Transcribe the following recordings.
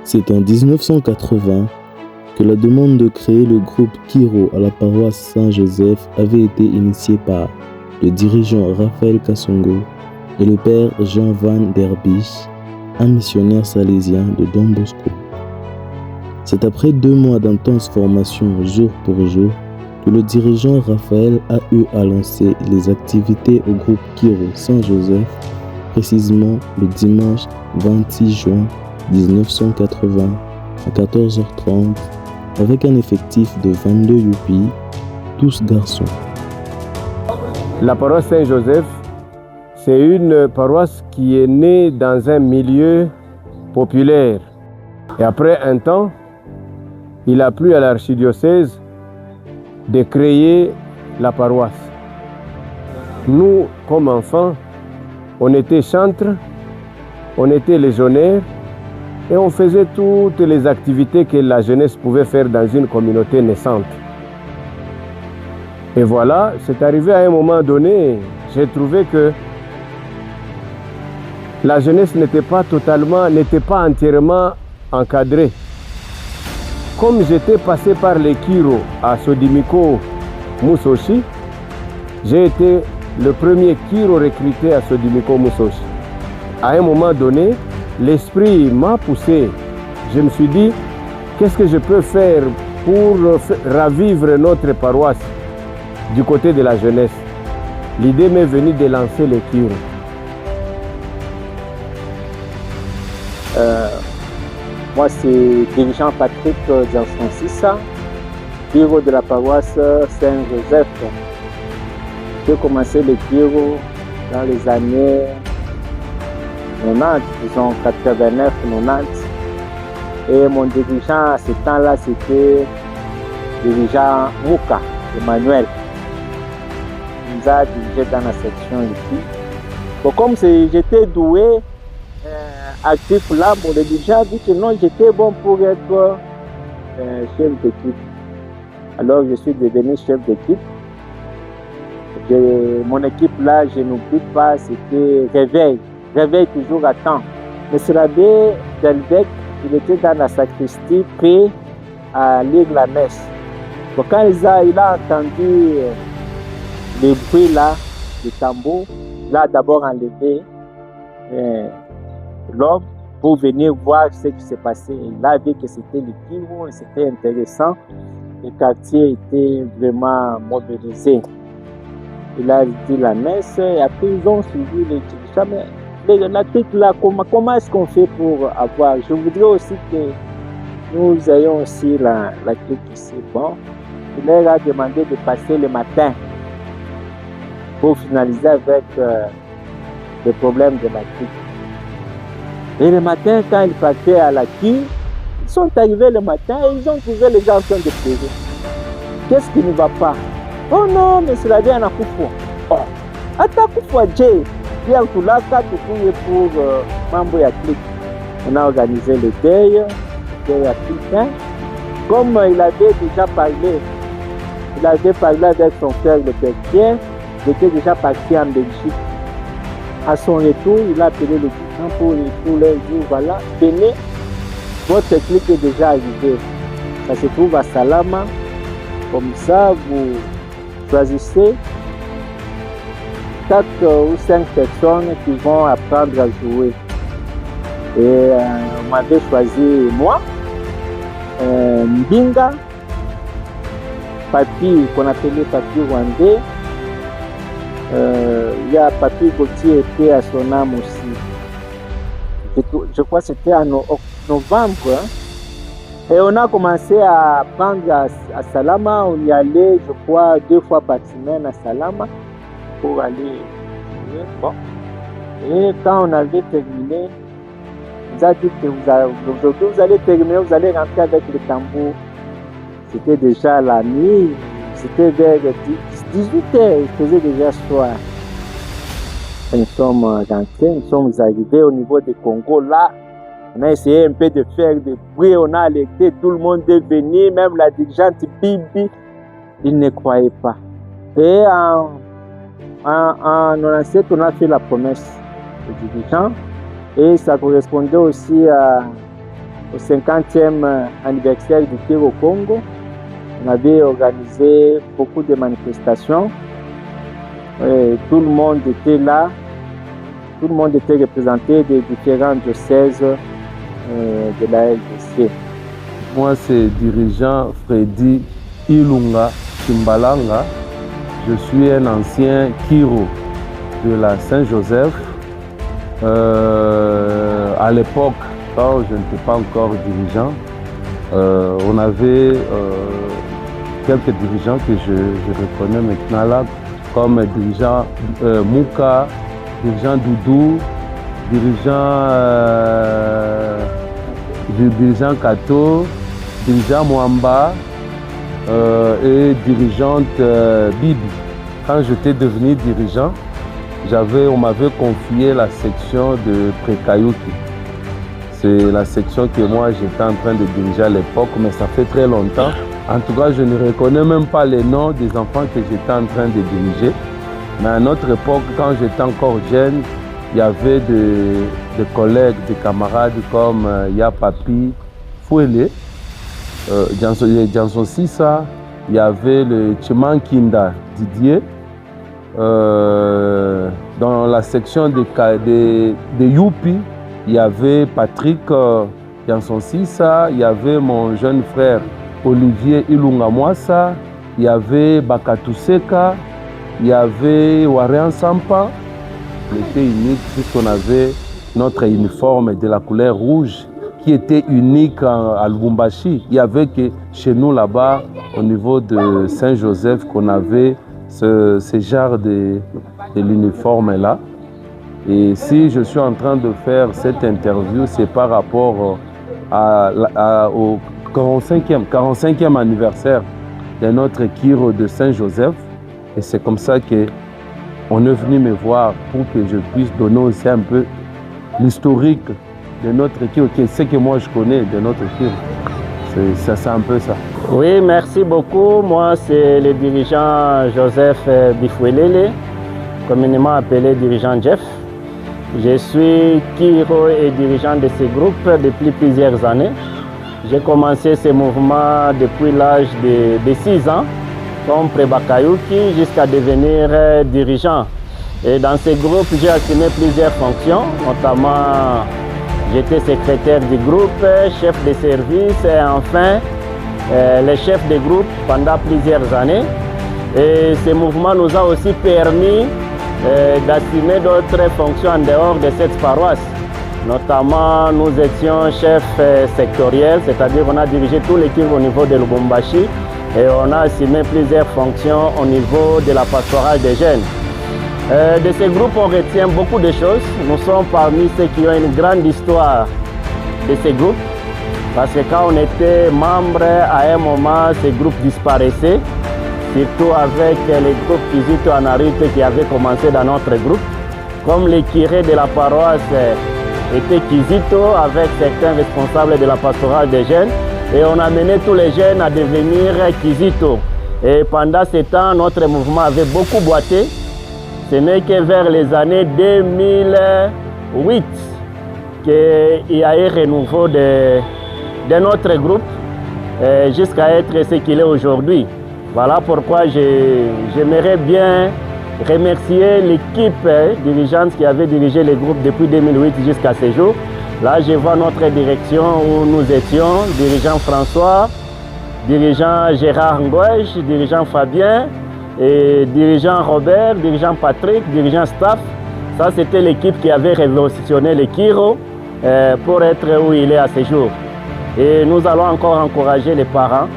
C'est en 1980 que la demande de créer le groupe Kiro à la paroisse Saint-Joseph avait été initiée par le dirigeant Raphaël Kasongo et le père Jean Van Der Bisch, un missionnaire salésien de Don Bosco. C'est après 2 mois d'intense formation jour pour jour que le dirigeant Raphaël a eu à lancer les activités au groupe Kiro Saint-Joseph, précisément le dimanche 26 juin 1980 à 14h30 avec un effectif de 22 Youpi, tous garçons. La paroisse Saint-Joseph, c'est une paroisse qui est née dans un milieu populaire. Et après un temps, il a plu à l'archidiocèse de créer la paroisse. Nous, comme enfants, on était chantres, on était légionnaires et on faisait toutes les activités que la jeunesse pouvait faire dans une communauté naissante. Et voilà, c'est arrivé à un moment donné, j'ai trouvé que la jeunesse n'était pas entièrement encadrée. Comme j'étais passé par les Kiro à Sodimiko Musoshi, j'ai été le premier Kiro recruté à Sodimiko Musoshi. À un moment donné, l'esprit m'a poussé. Je me suis dit, qu'est-ce que je peux faire pour ravivre notre paroisse du côté de la jeunesse? L'idée m'est venue de lancer les Kiro. Moi, c'est dirigeant Patrick Dian-Francisa, Kiro de la paroisse Saint-Joseph. J'ai commencé le Kiro dans les années 90, disons 89-90. Et mon dirigeant à ce temps-là, c'était dirigeant Mouka, Emmanuel. Il nous a dirigé dans la section ici. Bon, comme j'étais doué, actif là, mon dirigeant a dit que non, j'étais bon pour être chef d'équipe. Alors je suis devenu chef d'équipe. Mon équipe là, je n'oublie pas, c'était Réveil toujours à temps. M. l'abbé Delbecq, il était dans la sacristie prêt à lire la messe. Donc quand il a entendu les bruits là, les tambours, il a d'abord enlevé l'homme pour venir voir ce qui s'est passé. Il a vu que c'était le Kiro, c'était intéressant. Le quartier était vraiment mobilisé. Il a dit la messe et après ils ont suivi les dirigeants. Mais la truc là, comment est-ce qu'on fait pour avoir? Je voudrais aussi que nous ayons aussi la truc ici. Bon, il leur a demandé de passer le matin pour finaliser avec le problème de la truc. Et le matin, quand ils partaient à la queue, ils sont arrivés le matin et ils ont trouvé les gens en train de pleurer. Qu'est-ce qui ne va pas? Oh non, mais c'est la vie en Akufo. Oh, Akufo Dje. Pierre Toulaka, tout pour Mambo Yaklik. On a organisé le deuil africain. Comme il avait déjà parlé, avec son frère, le père Pierre, il était déjà parti en Belgique. À son retour, il a appelé le dirigeant pour leur dire voilà, venez, votre clique est déjà arrivé. Ça se trouve à Salama. Comme ça, vous choisissez 4 ou 5 personnes qui vont apprendre à jouer. Et on m'avait choisi moi, Mbinga, Papi, qu'on appelait Papi Rwandais. Il y a Papi Gauthier était à son âme aussi. Je crois que c'était en novembre. Hein. Et on a commencé à apprendre à Salama. On y allait, je crois, 2 fois par semaine à Salama pour aller. Bon. Et quand on avait terminé, on nous a dit que vous allez terminer, vous allez rentrer avec le tambour. C'était déjà la nuit, c'était vers 18h, il faisait déjà soir. Nous sommes rentrés, nous sommes arrivés au niveau du Congo. Là, on a essayé un peu de faire des bruits, on a alerté tout le monde de venir, même la dirigeante Bibi, il ne croyait pas. Et en 97, on a fait la promesse aux dirigeants et ça correspondait aussi au 50e anniversaire du Kiro au Congo. On avait organisé beaucoup de manifestations. Tout le monde était là. Tout le monde était représenté des différents diocèses de la RDC. Moi, c'est dirigeant Freddy Ilunga Chimbalanga. Je suis un ancien Kiro de la Saint-Joseph. À l'époque, quand je n'étais pas encore dirigeant, on avait quelques dirigeants que je reconnais maintenant là, comme dirigeant Mouka, dirigeant Doudou, dirigeant Kato, dirigeant Mwamba et dirigeante Bibi. Quand j'étais devenu dirigeant, on m'avait confié la section de Prékayuki. C'est la section que moi j'étais en train de diriger à l'époque, mais ça fait très longtemps. En tout cas, je ne reconnais même pas les noms des enfants que j'étais en train de diriger. Mais à notre époque, quand j'étais encore jeune, il y avait des collègues, des camarades comme Yapapi Fouele, Janson Sissa, il y avait le Chimankinda Didier. Dans la section de Youpi, il y avait Patrick Janson Sissa, il y avait mon jeune frère Olivier Ilunga Mwassa, il y avait Bakatuseka, il y avait Warren Sampa. On était unique puisqu'on avait notre uniforme de la couleur rouge qui était unique à Lubumbashi. Il y avait que chez nous là-bas, au niveau de Saint-Joseph, qu'on avait ce genre de l'uniforme-là. Et si je suis en train de faire cette interview, c'est par rapport au 45e anniversaire de notre Kiro de Saint-Joseph. Et c'est comme ça qu'on est venu me voir pour que je puisse donner aussi un peu l'historique de notre Kiro, ce que moi je connais de notre Kiro. C'est un peu ça. Oui, merci beaucoup. Moi, c'est le dirigeant Joseph Bifouelele, communément appelé dirigeant Jeff. Je suis Kiro et dirigeant de ce groupe depuis plusieurs années. J'ai commencé ce mouvement depuis l'âge de 6 ans, comme Prébakayuki, jusqu'à devenir dirigeant. Et dans ce groupe, j'ai assumé plusieurs fonctions, notamment j'étais secrétaire du groupe, chef de service et enfin le chef de groupe pendant plusieurs années. Et ce mouvement nous a aussi permis d'assumer d'autres fonctions en dehors de cette paroisse. Notamment, nous étions chefs sectoriels, c'est-à-dire on a dirigé tout l'équipe au niveau de Lubumbashi et on a assumé plusieurs fonctions au niveau de la pastorale des jeunes. De ce groupe, on retient beaucoup de choses. Nous sommes parmi ceux qui ont une grande histoire de ce groupe. Parce que quand on était membre, à un moment, ce groupe disparaissait. Surtout avec les groupes Kizito Anarite qui avaient commencé dans notre groupe. Comme les curés de la paroisse étaient Kizito avec certains responsables de la pastorale des jeunes. Et on a mené tous les jeunes à devenir Kizito. Et pendant ce temps, notre mouvement avait beaucoup boité. Ce n'est que vers les années 2008 qu'il y a eu renouveau de notre groupe jusqu'à être ce qu'il est aujourd'hui. Voilà pourquoi j'aimerais bien remercier l'équipe dirigeante qui avait dirigé le groupe depuis 2008 jusqu'à ce jour. Là, je vois notre direction où nous étions, dirigeant François, dirigeant Gérard Ngouèche, dirigeant Fabien, et dirigeant Robert, dirigeant Patrick, dirigeant staff. Ça, c'était l'équipe qui avait révolutionné le Kiro pour être où il est à ce jour. Et nous allons encore encourager les parents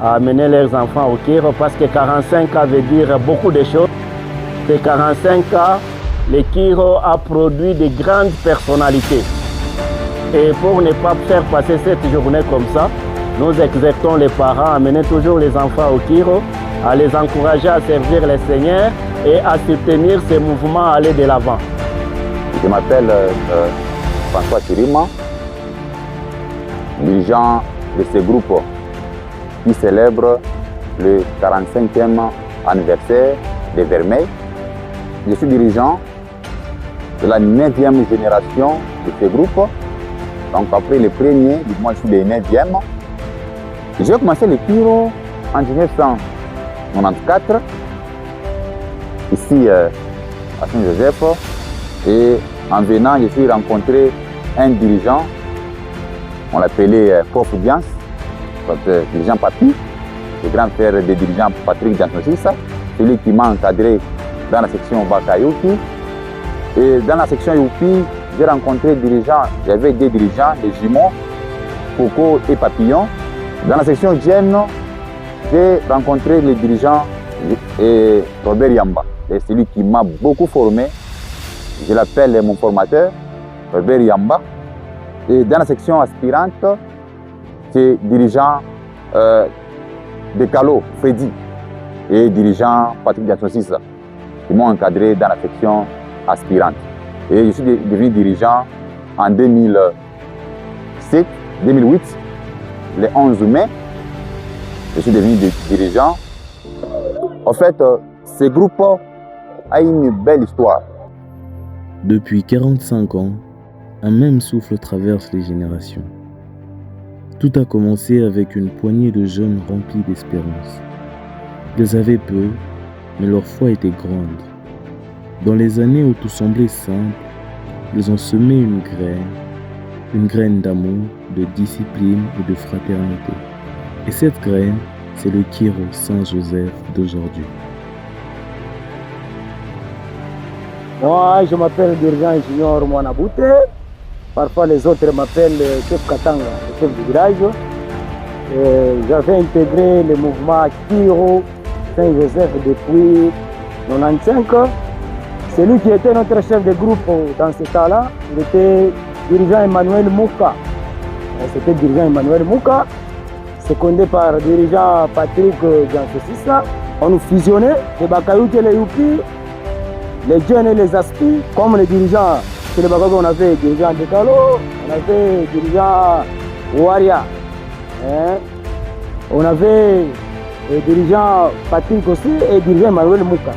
à amener leurs enfants au Kiro parce que 45 ans veut dire beaucoup de choses. De 45 ans, le Kiro a produit de grandes personnalités. Et pour ne pas faire passer cette journée comme ça, nous exhortons les parents à amener toujours les enfants au Kiro, à les encourager à servir le Seigneur et à soutenir ces mouvements à aller de l'avant. Je m'appelle François Chirima, dirigeant de ce groupe qui célèbre le 45e anniversaire de Vermeil. Je suis dirigeant de la 9e génération de ce groupe Donc après le premier, moi je suis le 9e. J'ai commencé le Kiro en 1994, ici à Saint-Joseph. Et en venant, je suis rencontré un dirigeant, on l'appelait Prof Diance, dirigeant Papi, le grand frère des dirigeants Patrick Diance, celui qui m'a encadré dans la section Bakayuki. Et dans la section Youpi, j'ai rencontré des dirigeants, j'avais des dirigeants, des jumeaux, Coco et Papillon. Dans la section Gênes, j'ai rencontré les dirigeants et Robert Yamba, c'est celui qui m'a beaucoup formé. Je l'appelle mon formateur, Robert Yamba. Et dans la section aspirante, c'est dirigeant de Calo, Freddy, et dirigeant Patrick Diassossis, qui m'ont encadré dans la section aspirante. Et je suis devenu dirigeant en 2008, le 11 mai. Je suis devenu dirigeant. En fait, ce groupe a une belle histoire. Depuis 45 ans, un même souffle traverse les générations. Tout a commencé avec une poignée de jeunes remplis d'espérance. Ils avaient peu, mais leur foi était grande. Dans les années où tout semblait simple, ils ont semé une graine d'amour, de discipline et de fraternité. Et cette graine, c'est le Kiro Saint-Joseph d'aujourd'hui. Moi, je m'appelle dirigeant Junior Mwanabute. Parfois, les autres m'appellent chef Katanga, le chef du village. J'avais intégré le mouvement Kiro Saint-Joseph depuis 1995. Celui qui était notre chef de groupe dans ce temps-là, il était dirigeant Emmanuel Mouka. C'était dirigeant Emmanuel Mouka, secondé par dirigeant Patrick Diansosissa. On nous fusionnait, les Bakayuki et les Youpi, les jeunes et les Aspi, comme les dirigeants. Chez les Bakayuki, on avait dirigeant Dekalo, on avait dirigeant Waria. On avait dirigeant Patrick aussi et dirigeant Emmanuel Mouka.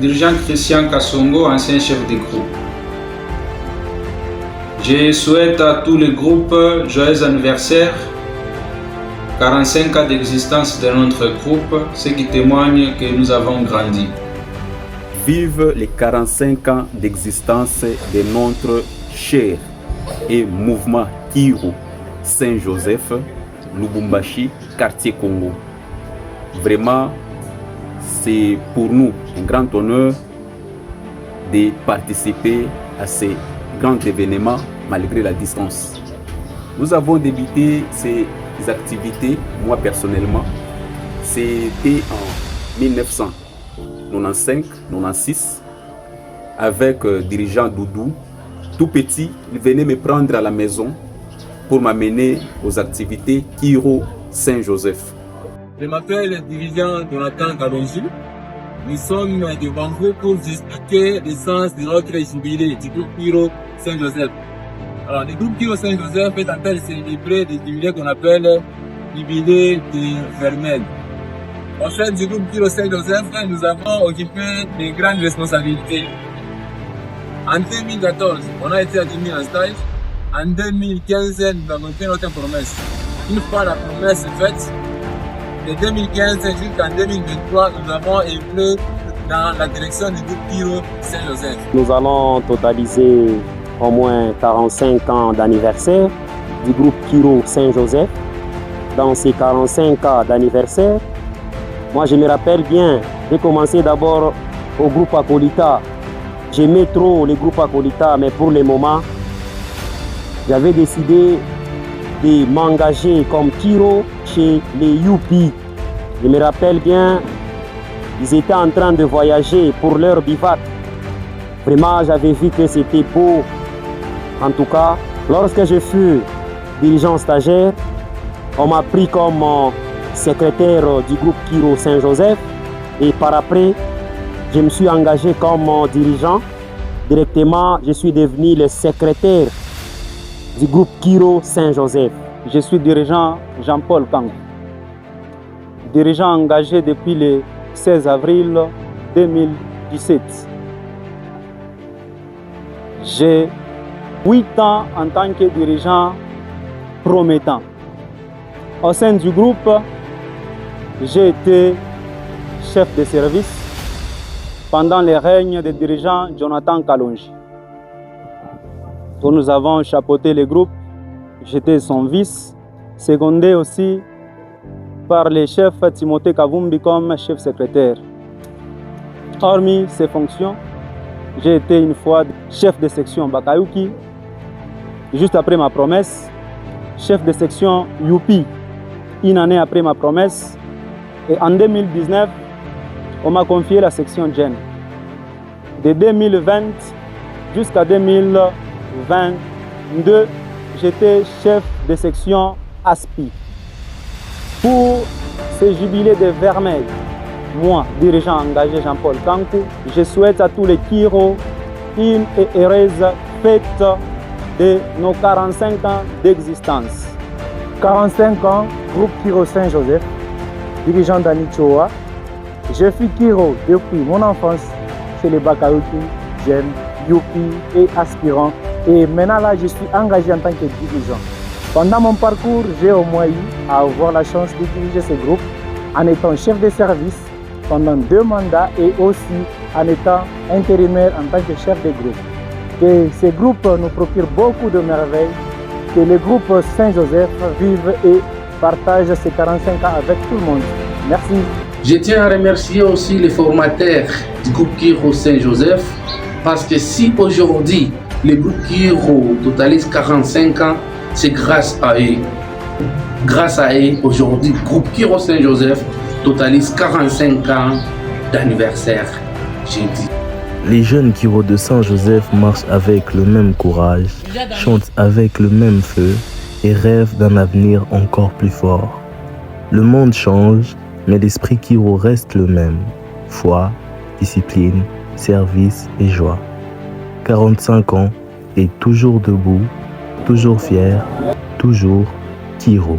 Dirigeant Christian Kassongo, ancien chef de groupe. Je souhaite à tous les groupes joyeux anniversaire, 45 ans d'existence de notre groupe, ce qui témoigne que nous avons grandi. Vive les 45 ans d'existence de notre cher et mouvement Kiro Saint-Joseph, Lubumbashi, quartier Congo. Vraiment, c'est pour nous un grand honneur de participer à ces grands événements malgré la distance. Nous avons débuté ces activités, moi personnellement, c'était en 1995-96 avec dirigeant Doudou. Tout petit, il venait me prendre à la maison pour m'amener aux activités Kiro Saint-Joseph. Je m'appelle le dirigeant Jonathan Kalonji. Nous sommes devant vous pour vous expliquer le sens de notre jubilé du groupe Kiro Saint-Joseph. Alors, le groupe Kiro Saint-Joseph est en train de célébrer des jubilés qu'on appelle jubilé de Vermel. Au sein du groupe Kiro Saint-Joseph, nous avons occupé de grandes responsabilités. En 2014, on a été admis en stage. En 2015, nous avons fait notre promesse. Une fois la promesse faite, de 2015 jusqu'en 2023, nous avons évolué dans la direction du groupe Kiro Saint-Joseph. Nous allons totaliser au moins 45 ans d'anniversaire du groupe Kiro Saint-Joseph. Dans ces 45 ans d'anniversaire, moi je me rappelle bien, j'ai commencé d'abord au groupe Akolita. J'aimais trop les groupes Akolita, mais pour le moment, j'avais décidé de m'engager comme Kiro chez les Youpi. Je me rappelle bien, ils étaient en train de voyager pour leur bivac. Vraiment, j'avais vu que c'était beau. En tout cas, lorsque je fus dirigeant stagiaire, on m'a pris comme secrétaire du groupe Kiro Saint-Joseph. Et par après, je me suis engagé comme dirigeant. Directement, je suis devenu le secrétaire du groupe Kiro Saint-Joseph. Je suis dirigeant Jean-Paul Kang, dirigeant engagé depuis le 16 avril 2017. J'ai 8 ans en tant que dirigeant promettant. Au sein du groupe, j'ai été chef de service pendant les règnes des dirigeants Jonathan Kalonji. Nous avons chapeauté le groupe, j'étais son vice, secondé aussi par le chef Timothée Kavumbi comme chef secrétaire. Hormis ces fonctions, j'ai été une fois chef de section Bakayuki, juste après ma promesse, chef de section Youpi, une année après ma promesse, et en 2019, on m'a confié la section Gen. De 2020 jusqu'à 2022, j'étais chef de section ASPI. Pour ce jubilé de Vermeil, moi, dirigeant engagé Jean-Paul Kankou, je souhaite à tous les Kiro une et heureuse fête de nos 45 ans d'existence. 45 ans, groupe Kiro Saint-Joseph, dirigeant d'Anichoa. Je suis Kiro depuis mon enfance chez les Bakayuki, Jen, Youpi et aspirant. Et maintenant là, je suis engagé en tant que dirigeant. Pendant mon parcours, j'ai au moins eu à avoir la chance de diriger ce groupe en étant chef de service pendant 2 mandats et aussi en étant intérimaire en tant que chef de groupe. Et ce groupe nous procure beaucoup de merveilles, que le groupe Saint-Joseph vive et partage ses 45 ans avec tout le monde. Merci. Je tiens à remercier aussi les formateurs du groupe Kiro Saint-Joseph parce que si aujourd'hui le groupe Kiro totalise 45 ans, c'est grâce à eux. Grâce à eux, aujourd'hui, le groupe Kiro Saint-Joseph totalise 45 ans d'anniversaire, j'ai dit. Les jeunes Kiro de Saint-Joseph marchent avec le même courage, chantent avec le même feu et rêvent d'un avenir encore plus fort. Le monde change, mais l'esprit Kiro reste le même. Foi, discipline, service et joie. 45 ans et toujours debout, toujours fier, toujours Kiro.